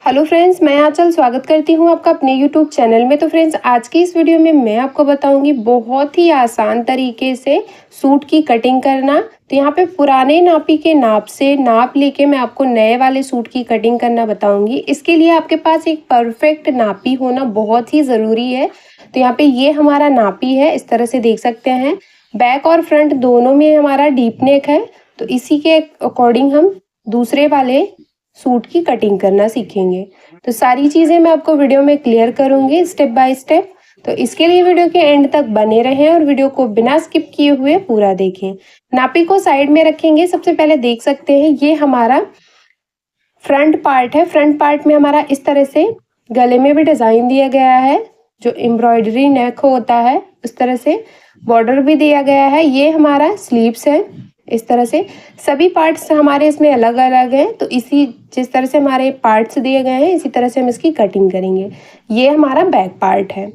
Hello friends, मैं आंचल स्वागत करती हूँ आपका अपने यूट्यूब चैनल में। तो फ्रेंड्स, आज की इस वीडियो में मैं आपको बताऊंगी बहुत ही आसान तरीके से सूट की कटिंग करना। तो यहाँ पे पुराने नापी के नाप से नाप लेके मैं आपको नए वाले सूट की कटिंग करना बताऊंगी। इसके लिए आपके पास एक परफेक्ट नापी होना बहुत ही ज़रूरी है। तो यहाँ पे ये हमारा नापी है, इस तरह से देख सकते हैं। बैक और फ्रंट दोनों में हमारा डीप नेक है, तो इसी के अकॉर्डिंग हम दूसरे वाले सूट की कटिंग करना सीखेंगे। तो सारी चीज़ें मैं आपको वीडियो में क्लियर करूंगी स्टेप बाय स्टेप। तो इसके लिए वीडियो के एंड तक बने रहें और वीडियो को बिना स्किप किए हुए पूरा देखें। नापी को साइड में रखेंगे। सबसे पहले देख सकते हैं ये हमारा फ्रंट पार्ट है। फ्रंट पार्ट में हमारा इस तरह से गले में भी डिज़ाइन दिया गया है, जो एम्ब्रॉयडरी नेक होता है उस तरह से बॉर्डर भी दिया गया है। ये हमारा स्लीव्स है। इस तरह से सभी पार्ट्स हमारे इसमें अलग अलग हैं, तो इसी जिस तरह से हमारे पार्ट्स दिए गए हैं इसी तरह से हम इसकी कटिंग करेंगे। ये हमारा बैक पार्ट है।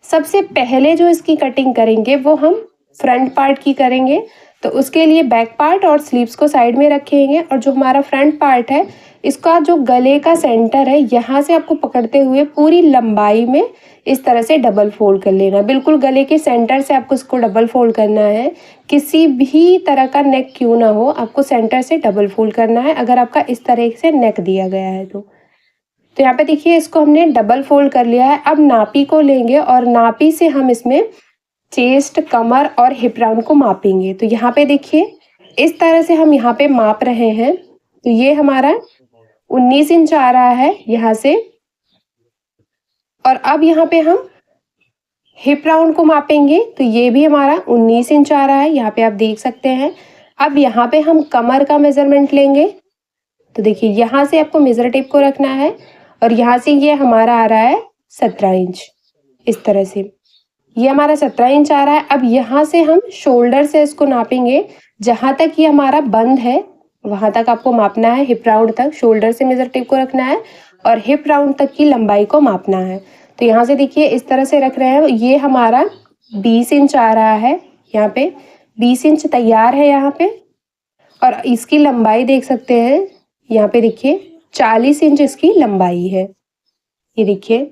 सबसे पहले जो इसकी कटिंग करेंगे वो हम फ्रंट पार्ट की करेंगे। तो उसके लिए बैक पार्ट और स्लीव्स को साइड में रखेंगे और जो हमारा फ्रंट पार्ट है इसका जो गले का सेंटर है यहाँ से आपको पकड़ते हुए पूरी लंबाई में इस तरह से डबल फोल्ड कर लेना। बिल्कुल गले के सेंटर से आपको इसको डबल फोल्ड करना है। किसी भी तरह का नेक क्यों ना हो, आपको सेंटर से डबल फोल्ड करना है अगर आपका इस तरह से नेक दिया गया है तो यहाँ पे देखिए इसको हमने डबल फोल्ड कर लिया है। अब नापी को लेंगे और नापी से हम इसमें चेस्ट, कमर और हिप राउंड को मापेंगे। तो यहाँ पे देखिए इस तरह से हम यहाँ पे माप रहे हैं। तो ये हमारा 19 इंच आ रहा है यहाँ से। और अब यहाँ पे हम हिप राउंड को मापेंगे, तो ये भी हमारा 19 इंच आ रहा है, यहाँ पे आप देख सकते हैं। अब यहाँ पे हम कमर का मेजरमेंट लेंगे। तो देखिए यहाँ से आपको मेजर टेप को रखना है और यहाँ से ये हमारा आ रहा है 17 इंच। इस तरह से ये हमारा 17 इंच आ रहा है। अब यहाँ से हम शोल्डर से इसको नापेंगे। जहाँ तक ये हमारा बंद है वहाँ तक आपको मापना है, हिप राउंड तक। शोल्डर से मेजर टेप को रखना है और हिप राउंड तक की लंबाई को मापना है। तो यहाँ से देखिए इस तरह से रख रहे हैं। ये हमारा 20 इंच आ रहा है, यहाँ पे 20 इंच तैयार है यहाँ पे। और इसकी लंबाई देख सकते हैं, यहाँ पे देखिए 40 इंच इसकी लंबाई है। ये देखिए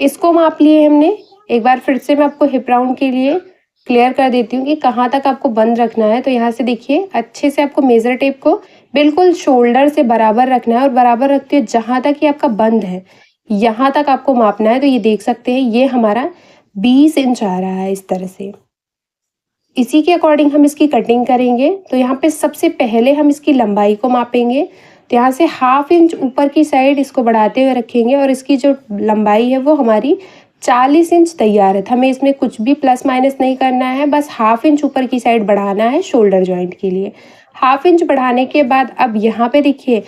इसको माप लिए हमने। एक बार फिर से मैं आपको हिप राउंड के लिए क्लियर कर देती हूँ कि कहाँ तक आपको बंद रखना है। तो यहाँ से देखिए अच्छे से आपको मेजर टेप को बिल्कुल शोल्डर से बराबर रखना है और बराबर रखते हुए जहाँ तक ये आपका बंद है यहाँ तक आपको मापना है। तो ये देख सकते हैं ये हमारा 20 इंच आ रहा है इस तरह से। इसी के अकॉर्डिंग हम इसकी कटिंग करेंगे। तो यहाँ पे सबसे पहले हम इसकी लंबाई को मापेंगे। तो यहाँ से ½ इंच ऊपर की साइड इसको बढ़ाते हुए रखेंगे और इसकी जो लंबाई है वो हमारी 40 इंच तैयार है। तो हमें इसमें कुछ भी प्लस माइनस नहीं करना है, बस ½ इंच ऊपर की साइड बढ़ाना है शोल्डर जॉइंट के लिए। ½ इंच बढ़ाने के बाद अब यहाँ पे देखिए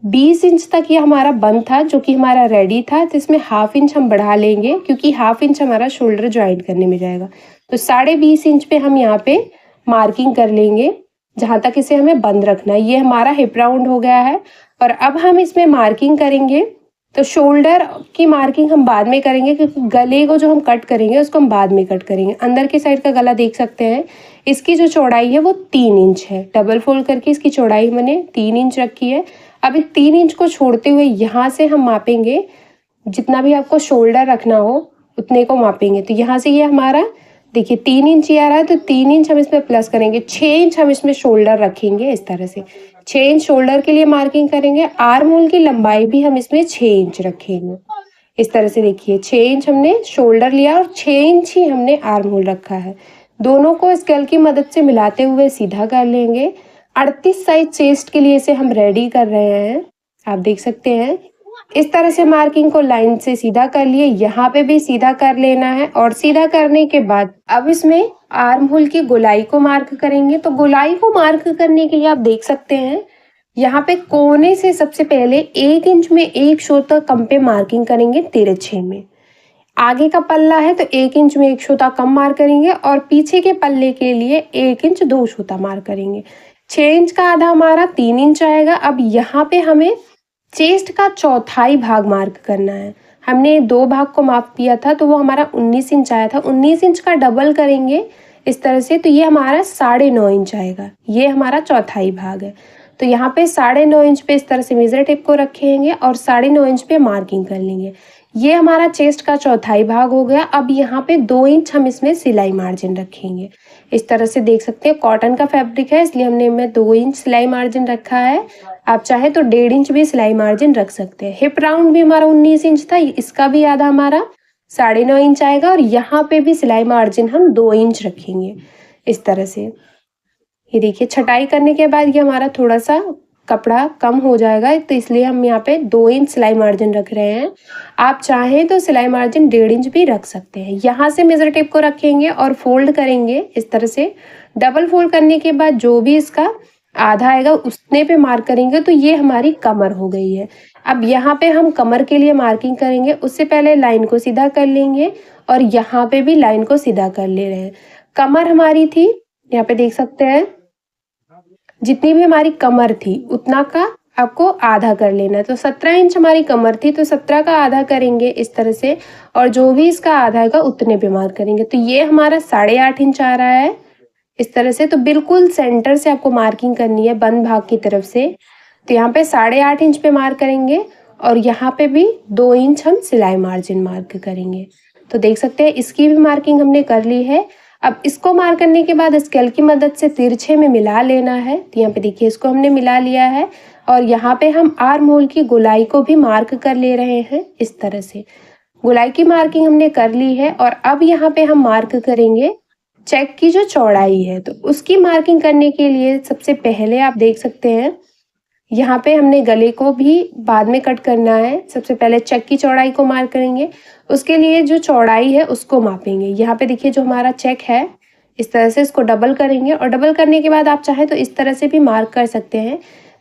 20 इंच तक ये हमारा बंद था जो कि हमारा रेडी था। तो इसमें ½ इंच हम बढ़ा लेंगे क्योंकि ½ इंच हमारा शोल्डर ज्वाइंट करने में जाएगा। तो 20.5 इंच पे हम यहाँ पे मार्किंग कर लेंगे जहाँ तक इसे हमें बंद रखना है। ये हमारा हिप राउंड हो गया है। और अब हम इसमें मार्किंग करेंगे। तो शोल्डर की मार्किंग हम बाद में करेंगे क्योंकि गले को जो हम कट करेंगे उसको हम बाद में कट करेंगे। अंदर के साइड का गला देख सकते हैं, इसकी जो चौड़ाई है वो 3 इंच है। डबल फोल्ड करके इसकी चौड़ाई मैंने 3 इंच रखी है। अब इस 3 इंच को छोड़ते हुए यहाँ से हम मापेंगे, जितना भी आपको शोल्डर रखना हो उतने को मापेंगे। तो यहाँ से ये हमारा देखिए 3 इंच ही आ रहा है, तो 3 इंच हम इसमें प्लस करेंगे। 6 इंच हम इसमें शोल्डर रखेंगे। इस तरह से 6 इंच शोल्डर के लिए मार्किंग करेंगे। आर्म होल की लंबाई भी हम इसमें 6 इंच रखेंगे। इस तरह से देखिए 6 इंच हमने शोल्डर लिया और 6 इंच ही हमने आर्म होल रखा है। दोनों को स्केल की मदद से मिलाते हुए सीधा कर लेंगे। 38 साइज चेस्ट के लिए इसे हम रेडी कर रहे हैं। आप देख सकते हैं इस तरह से मार्किंग को लाइन से सीधा कर लिए। यहाँ पे भी सीधा कर लेना है और सीधा करने के बाद अब इसमें आर्म होल की गोलाई को मार्क करेंगे। तो गोलाई को मार्क करने के लिए आप देख सकते हैं यहाँ पे कोने से सबसे पहले 1 इंच में 1 शोधा कम पे मार्किंग करेंगे तिरछे में। आगे का पल्ला है तो 1 इंच में 1 शोधा कम मार्क करेंगे और पीछे के पल्ले के लिए 1 इंच 2 शोधा मार्क करेंगे। 6 इंच का आधा हमारा 3 इंच आएगा। अब यहाँ पे हमें चेस्ट का चौथाई भाग मार्क करना है। हमने 2 भाग को माप किया था तो वो हमारा 19 इंच आया था। 19 इंच का डबल करेंगे इस तरह से, तो ये हमारा 9.5 इंच आएगा। ये हमारा चौथाई भाग है। तो यहाँ पे 9.5 इंच पे इस तरह से मेजर टेप को रखेंगे और 9.5 इंच पे मार्किंग कर लेंगे। ये हमारा चेस्ट का चौथाई भाग हो गया। अब यहाँ पे 2 इंच हम इसमें सिलाई मार्जिन रखेंगे। इस तरह से देख सकते हैं, कॉटन का फैब्रिक है इसलिए हमने इनमें 2 इंच सिलाई मार्जिन रखा है। आप चाहे तो 1.5 इंच भी सिलाई मार्जिन रख सकते हैं। हिप राउंड भी हमारा 19 इंच था, इसका भी आधा हमारा 9.5 इंच आएगा और यहाँ पे भी सिलाई मार्जिन हम 2 इंच रखेंगे इस तरह से। ये देखिए, छटाई करने के बाद ये हमारा थोड़ा सा कपड़ा कम हो जाएगा, तो इसलिए हम यहाँ पे 2 इंच सिलाई मार्जिन रख रहे हैं। आप चाहें तो सिलाई मार्जिन 1.5 इंच भी रख सकते हैं। यहाँ से मेजर टेप को रखेंगे और फोल्ड करेंगे इस तरह से। डबल फोल्ड करने के बाद जो भी इसका आधा आएगा उतने पे मार्क करेंगे, तो ये हमारी कमर हो गई है। अब यहाँ पे हम कमर के लिए मार्किंग करेंगे, उससे पहले लाइन को सीधा कर लेंगे और यहाँ पे भी लाइन को सीधा कर ले रहे हैं। कमर हमारी थी, यहाँ पे देख सकते हैं, जितनी भी हमारी कमर थी उतना का आपको आधा कर लेना है। तो 17 इंच हमारी कमर थी, तो 17 का आधा करेंगे इस तरह से और जो भी इसका आधा आएगा उतने पे मार्क करेंगे। तो ये हमारा 8.5 इंच आ रहा है इस तरह से। तो बिल्कुल सेंटर से आपको मार्किंग करनी है बंद भाग की तरफ से। तो यहाँ पे 8.5 इंच पे मार्क करेंगे और यहाँ पे भी 2 इंच हम सिलाई मार्जिन मार्क करेंगे। तो देख सकते हैं, इसकी भी मार्किंग हमने कर ली है। अब इसको मार्क करने के बाद स्केल की मदद से तिरछे में मिला लेना है। तो यहाँ पे देखिए, इसको हमने मिला लिया है और यहाँ पे हम आर्म होल की गोलाई को भी मार्क कर ले रहे हैं इस तरह से। गोलाई की मार्किंग हमने कर ली है और अब यहाँ पे हम मार्क करेंगे चेक की जो चौड़ाई है। तो उसकी मार्किंग करने के लिए सबसे पहले आप देख सकते हैं, यहाँ पे हमने गले को भी बाद में कट करना है। सबसे पहले चेक की चौड़ाई को मार्क करेंगे, उसके लिए जो चौड़ाई है उसको मापेंगे। यहाँ पे देखिए, जो हमारा चेक है इस तरह से इसको डबल करेंगे और डबल करने के बाद आप चाहे तो इस तरह से भी मार्क कर सकते हैं।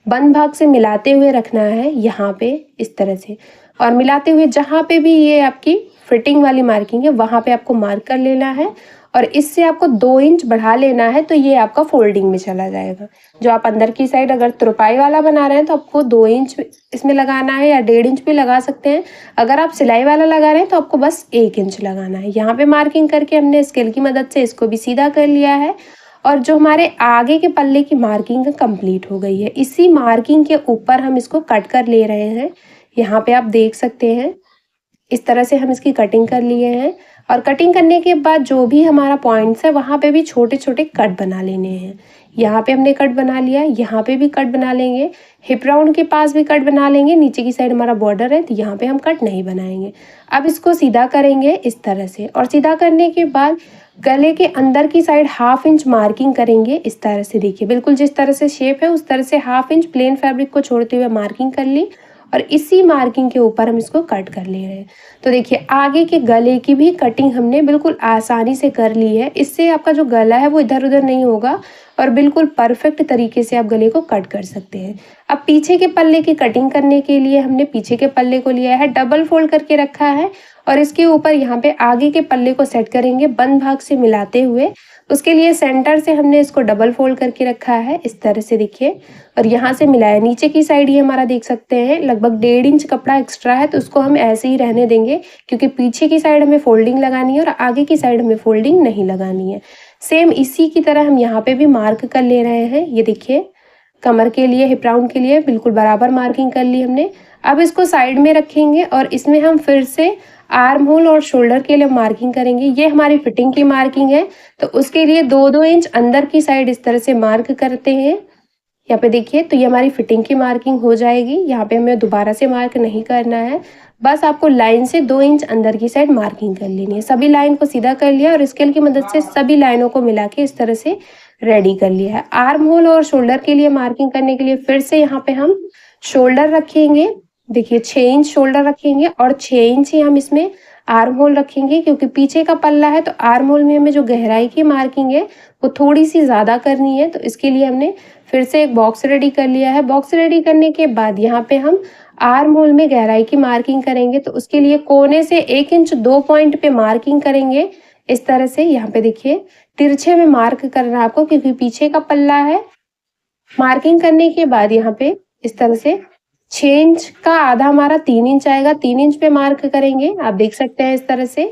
बंद भाग से मिलाते हुए रखना है यहाँ पे इस तरह से, और मिलाते हुए जहाँ पे भी ये आपकी फिटिंग वाली मार्किंग है वहाँ पे आपको मार्क कर लेना है और इससे आपको 2 इंच बढ़ा लेना है। तो ये आपका फोल्डिंग में चला जाएगा। जो आप अंदर की साइड अगर तुरपाई वाला बना रहे हैं तो आपको 2 इंच इसमें लगाना है या 1.5 इंच भी लगा सकते हैं। अगर आप सिलाई वाला लगा रहे हैं तो आपको बस 1 इंच लगाना है। यहाँ पे मार्किंग करके हमने स्केल की मदद से इसको भी सीधा कर लिया है और जो हमारे आगे के पल्ले की मार्किंग कंप्लीट हो गई है। इसी मार्किंग के ऊपर हम इसको कट कर ले रहे हैं। यहाँ पे आप देख सकते हैं, इस तरह से हम इसकी कटिंग कर लिए हैं और कटिंग करने के बाद जो भी हमारा पॉइंट्स है वहाँ पे भी छोटे छोटे कट बना लेने हैं। यहाँ पे हमने कट बना लिया, यहाँ पे भी कट बना लेंगे, हिप राउंड के पास भी कट बना लेंगे। नीचे की साइड हमारा बॉर्डर है तो यहाँ पे हम कट नहीं बनाएंगे। अब इसको सीधा करेंगे इस तरह से और सीधा करने के बाद गले के अंदर की साइड 1/2 इंच मार्किंग करेंगे इस तरह से। देखिए, बिल्कुल जिस तरह से शेप है उस तरह से 1/2 इंच प्लेन फैब्रिक को छोड़ते हुए मार्किंग कर ली और इसी मार्किंग के ऊपर हम इसको कट कर ले रहे हैं। तो देखिए, आगे के गले की भी कटिंग हमने बिल्कुल आसानी से कर ली है। इससे आपका जो गला है वो इधर उधर नहीं होगा और बिल्कुल परफेक्ट तरीके से आप गले को कट कर सकते हैं। अब पीछे के पल्ले की कटिंग करने के लिए हमने पीछे के पल्ले को लिया है, डबल फोल्ड करके रखा है और इसके ऊपर यहाँ पे आगे के पल्ले को सेट करेंगे बंद भाग से मिलाते हुए। उसके लिए सेंटर से हमने इसको डबल फोल्ड करके रखा है इस तरह से, देखिए, और यहाँ से मिलाया। नीचे की साइड ये हमारा देख सकते हैं लगभग 1.5 इंच कपड़ा एक्स्ट्रा है, तो उसको हम ऐसे ही रहने देंगे क्योंकि पीछे की साइड हमें फोल्डिंग लगानी है और आगे की साइड हमें फोल्डिंग नहीं लगानी है। सेम इसी की तरह हम यहाँ पे भी मार्क कर ले रहे हैं। ये देखिए, कमर के लिए, हिप राउंड के लिए बिल्कुल बराबर मार्किंग कर ली हमने। अब इसको साइड में रखेंगे और इसमें हम फिर से आर्म होल और शोल्डर के लिए मार्किंग करेंगे। ये हमारी फिटिंग की मार्किंग है, तो उसके लिए 2-2 इंच अंदर की साइड इस तरह से मार्क करते हैं। यहाँ पे देखिए, तो ये हमारी फिटिंग की मार्किंग हो जाएगी। यहाँ पे हमें दोबारा से मार्क नहीं करना है, बस आपको लाइन से 2 इंच अंदर की साइड मार्किंग कर लेनी है। सभी लाइन को सीधा कर लिया और स्केल की मदद से सभी लाइनों को मिला के इस तरह से रेडी कर लिया है। आर्म होल और शोल्डर के लिए मार्किंग करने के लिए फिर से यहाँ पे हम शोल्डर रखेंगे। देखिए, 6 इंच शोल्डर रखेंगे और 6 इंच ही हम इसमें आर्म होल रखेंगे क्योंकि पीछे का पल्ला है, तो आर्म होल में हमें जो गहराई की मार्किंग है वो थोड़ी सी ज़्यादा करनी है। तो इसके लिए हमने फिर से एक बॉक्स रेडी कर लिया है। बॉक्स रेडी करने के बाद यहाँ पे हम आर्म होल में गहराई की मार्किंग करेंगे, तो उसके लिए कोने से 1 इंच 2 पॉइंट पे मार्किंग करेंगे इस तरह से। यहाँ पे देखिए, तिरछे में मार्क करना है आपको क्योंकि पीछे का पल्ला है। मार्किंग करने के बाद यहाँ पे इस तरह से 6 इंच का आधा हमारा 3 इंच आएगा, 3 इंच पे मार्क करेंगे। आप देख सकते हैं इस तरह से।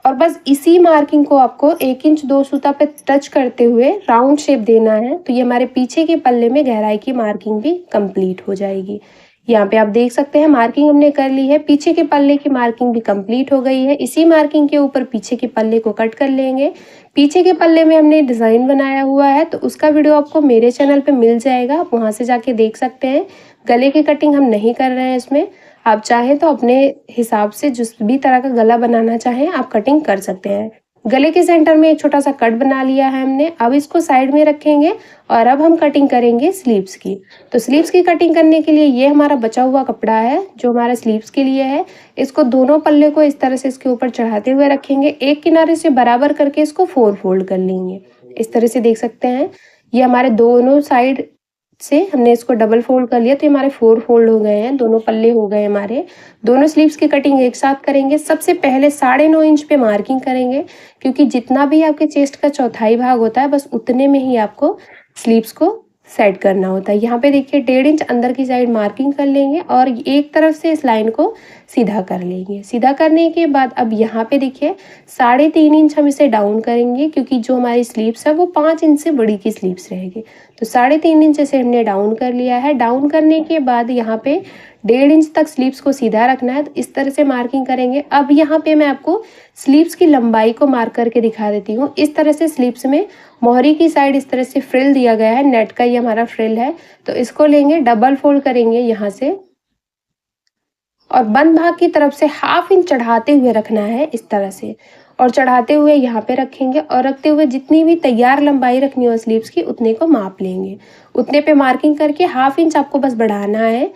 और बस इसी मार्किंग को आपको 1 इंच 2 सूता पे टच करते हुए राउंड शेप देना है। तो ये हमारे पीछे के पल्ले में गहराई की मार्किंग भी कंप्लीट हो जाएगी। यहाँ पे आप देख सकते हैं मार्किंग हमने कर ली है, पीछे के पल्ले की मार्किंग भी कंप्लीट हो गई है। इसी मार्किंग के ऊपर पीछे के पल्ले को कट कर लेंगे। पीछे के पल्ले में हमने डिज़ाइन बनाया हुआ है, तो उसका वीडियो आपको मेरे चैनल पे मिल जाएगा, आप वहाँ से जाके देख सकते हैं। गले की कटिंग हम नहीं कर रहे हैं इसमें, आप चाहें तो अपने हिसाब से जिस भी तरह का गला बनाना चाहें आप कटिंग कर सकते हैं। गले के सेंटर में एक छोटा सा कट बना लिया है हमने, अब इसको साइड में रखेंगे और अब हम कटिंग करेंगे स्लीव्स की। तो स्लीव्स की कटिंग करने के लिए ये हमारा बचा हुआ कपड़ा है जो हमारा स्लीव्स के लिए है। इसको दोनों पल्ले को इस तरह से इसके ऊपर चढ़ाते हुए रखेंगे, एक किनारे से बराबर करके इसको 4 फोल्ड कर लेंगे। इस तरह से देख सकते हैं ये हमारे दोनों साइड से हमने इसको डबल फोल्ड कर लिया, तो ये हमारे 4 फोल्ड हो गए हैं, दोनों पल्ले हो गए हमारे। दोनों स्लीव्स की कटिंग एक साथ करेंगे। सबसे पहले 9.5 इंच पे मार्किंग करेंगे, क्योंकि जितना भी आपके चेस्ट का चौथाई भाग होता है बस उतने में ही आपको स्लीव्स को सेट करना होता है। यहाँ पे देखिए 1.5 इंच अंदर की साइड मार्किंग कर लेंगे और एक तरफ से इस लाइन को सीधा कर लेंगे। सीधा करने के बाद अब यहाँ पे देखिए 3.5 इंच हम इसे डाउन करेंगे, क्योंकि जो हमारी स्लीव्स है वो 5 इंच से बड़ी की स्लीव्स रहेगी। तो 3.5 इंच से हमने डाउन कर लिया है। डाउन करने के बाद यहाँ पे 1.5 इंच तक स्लीव्स को सीधा रखना है, तो इस तरह से मार्किंग करेंगे। अब यहाँ पे मैं आपको स्लीव्स की लंबाई को मार्क करके दिखा देती हूँ। इस तरह से स्लीव्स में मोहरी की साइड इस तरह से फ्रिल दिया गया है, नेट का ये हमारा फ्रिल है, तो इसको लेंगे, डबल फोल्ड करेंगे यहाँ से और बंद भाग की तरफ से 1/2 इंच चढ़ाते हुए रखना है इस तरह से, और चढ़ाते हुए यहाँ पे रखेंगे और रखते हुए जितनी भी तैयार लंबाई रखनी हो स्लीव्स की उतने को माप लेंगे। उतने पे मार्किंग करके 1/2 इंच आपको बस बढ़ाना है।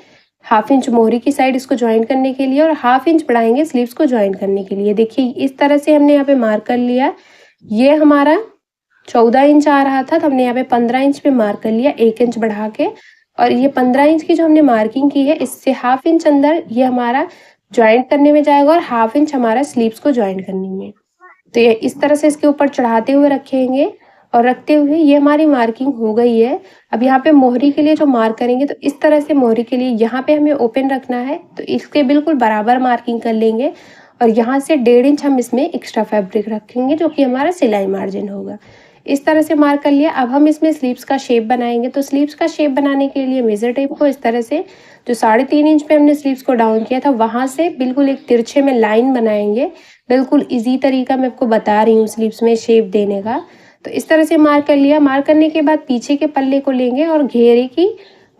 1/2 इंच मोहरी की साइड इसको ज्वाइन करने के लिए और 1/2 इंच बढ़ाएंगे स्लीव्स को ज्वाइन करने के लिए। देखिए इस तरह से हमने यहाँ पे मार्क कर लिया। ये हमारा 14 इंच आ रहा था, तो हमने यहाँ पे 15 इंच पे मार्क कर लिया 1 इंच बढ़ा के। और ये 15 इंच की जो हमने मार्किंग की है इससे 1/2 इंच अंदर ये हमारा ज्वाइंट करने में जाएगा और 1/2 इंच हमारा स्लीव्स को ज्वाइंट करने में। तो ये इस तरह से इसके ऊपर चढ़ाते हुए रखेंगे और रखते हुए ये हमारी मार्किंग हो गई है। अब यहाँ पे मोहरी के लिए जो मार्क करेंगे तो इस तरह से मोहरी के लिए यहाँ पे हमें ओपन रखना है, तो इसके बिल्कुल बराबर मार्किंग कर लेंगे और यहाँ से 1.5 इंच हम इसमें एक्स्ट्रा फैब्रिक रखेंगे जो कि हमारा सिलाई मार्जिन होगा। इस तरह से मार्क कर लिया। अब हम इसमें स्लीव्स का शेप बनाएंगे, तो स्लीव्स का शेप बनाने के लिए मेजर टेप को इस तरह से जो 3.5 इंच पे हमने स्लीव्स को डाउन किया था वहां से बिल्कुल एक तिरछे में लाइन बनाएंगे। बिल्कुल इजी तरीका मैं आपको बता रही हूँ स्लीव्स में शेप देने का। तो इस तरह से मार्क कर लिया। मार्क करने के बाद पीछे के पल्ले को लेंगे और घेरे की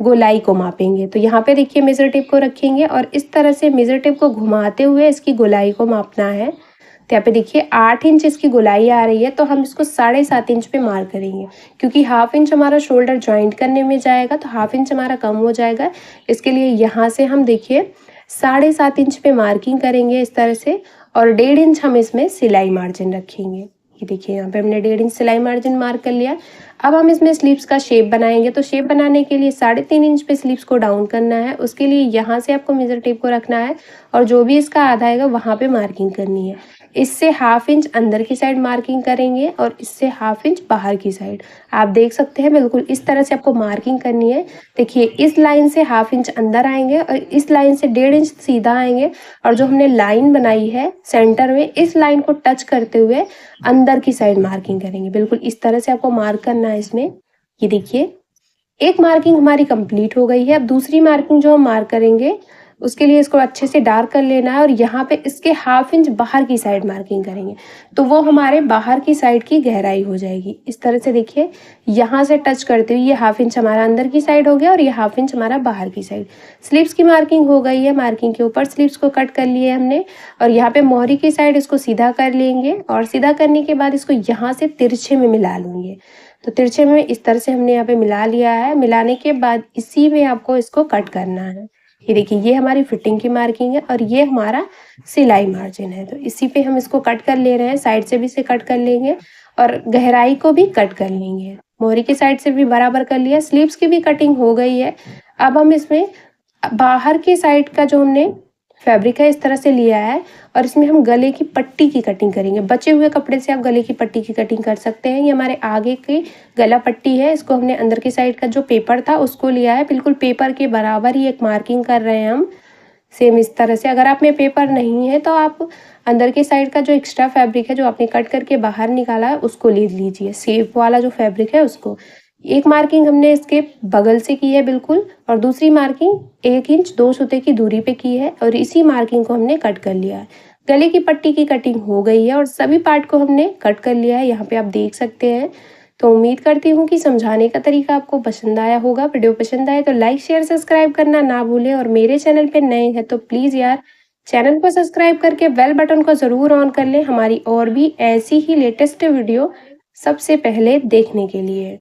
गोलाई को मापेंगे। तो यहाँ पे देखिए मेजर टेप को रखेंगे और इस तरह से मेजर टेप को घुमाते हुए इसकी गोलाई को मापना है। तो यहाँ पे देखिए 8 इंच इसकी गोलाई आ रही है, तो हम इसको 7.5 इंच पे मार्क करेंगे, क्योंकि 1/2 इंच हमारा शोल्डर ज्वाइंट करने में जाएगा तो 1/2 इंच हमारा कम हो जाएगा। इसके लिए यहाँ से हम देखिए 7.5 इंच पे मार्किंग करेंगे इस तरह से और 1.5 इंच हम इसमें सिलाई मार्जिन रखेंगे। ये देखिए यहाँ पे हमने 1.5 इंच सिलाई मार्जिन मार्क कर लिया। अब हम इसमें स्लीव्स का शेप बनाएंगे, तो शेप बनाने के लिए 3.5 इंच पे स्लीव्स को डाउन करना है। उसके लिए यहाँ से आपको मेजर टेप को रखना है और जो भी इसका आधा आएगा वहाँ पे मार्किंग करनी है। इससे 1/2 इंच अंदर की साइड मार्किंग करेंगे और इससे 1/2 इंच बाहर की साइड। आप देख सकते हैं बिल्कुल इस तरह से आपको मार्किंग करनी है। देखिए इस लाइन से 1/2 इंच अंदर आएंगे और इस लाइन से 1.5 इंच सीधा आएंगे और जो हमने लाइन बनाई है सेंटर में इस लाइन को टच करते हुए अंदर की साइड मार्किंग करेंगे। बिल्कुल इस तरह से आपको मार्क करना है इसमें। ये देखिए एक मार्किंग हमारी कंप्लीट हो गई है। अब दूसरी मार्किंग जो हम मार्क करेंगे उसके लिए इसको अच्छे से डार्क कर लेना है और यहाँ पे इसके 1/2 इंच बाहर की साइड मार्किंग करेंगे, तो वो हमारे बाहर की साइड की गहराई हो जाएगी। इस तरह से देखिए यहाँ से टच करते हुए ये 1/2 इंच हमारा अंदर की साइड हो गया और ये 1/2 इंच हमारा बाहर की साइड। स्लीव्स की मार्किंग हो गई है। मार्किंग के ऊपर स्लीव्स को कट कर लिए हमने और यहाँ पे मोहरी की साइड इसको सीधा कर लेंगे और सीधा करने के बाद इसको यहाँ से तिरछे में मिला लूँगे। तो तिरछे में इस तरह से हमने यहाँ पे मिला लिया है। मिलाने के बाद इसी में आपको इसको कट करना है। ये देखिए ये हमारी फिटिंग की मार्किंग है और ये हमारा सिलाई मार्जिन है, तो इसी पे हम इसको कट कर ले रहे हैं। साइड से भी इसे कट कर लेंगे और गहराई को भी कट कर लेंगे। मोहरी की साइड से भी बराबर कर लिया। स्लीव्स की भी कटिंग हो गई है। अब हम इसमें बाहर की साइड का जो हमने फैब्रिक है इस तरह से लिया है और इसमें हम गले की पट्टी की कटिंग करेंगे। बचे हुए कपड़े से आप गले की पट्टी की कटिंग कर सकते हैं। ये हमारे आगे की गला पट्टी है, इसको हमने अंदर की साइड का जो पेपर था उसको लिया है। बिल्कुल पेपर के बराबर ही एक मार्किंग कर रहे हैं हम सेम इस तरह से। अगर आप में पेपर नहीं है तो आप अंदर के साइड का जो एक्स्ट्रा फैब्रिक है जो आपने कट करके बाहर निकाला है उसको ले लीजिए, सेफ वाला जो फैब्रिक है उसको। एक मार्किंग हमने इसके बगल से की है बिल्कुल, और दूसरी मार्किंग 1 इंच 2 सूते की दूरी पे की है, और इसी मार्किंग को हमने कट कर लिया है। गले की पट्टी की कटिंग हो गई है और सभी पार्ट को हमने कट कर लिया है, यहाँ पे आप देख सकते हैं। तो उम्मीद करती हूँ कि समझाने का तरीका आपको पसंद आया होगा। वीडियो पसंद आए तो लाइक शेयर सब्सक्राइब करना ना भूलें, और मेरे चैनल पे नए हैं तो प्लीज़ यार चैनल को सब्सक्राइब करके बेल बटन को ज़रूर ऑन कर लें, हमारी और भी ऐसी ही लेटेस्ट वीडियो सबसे पहले देखने के लिए।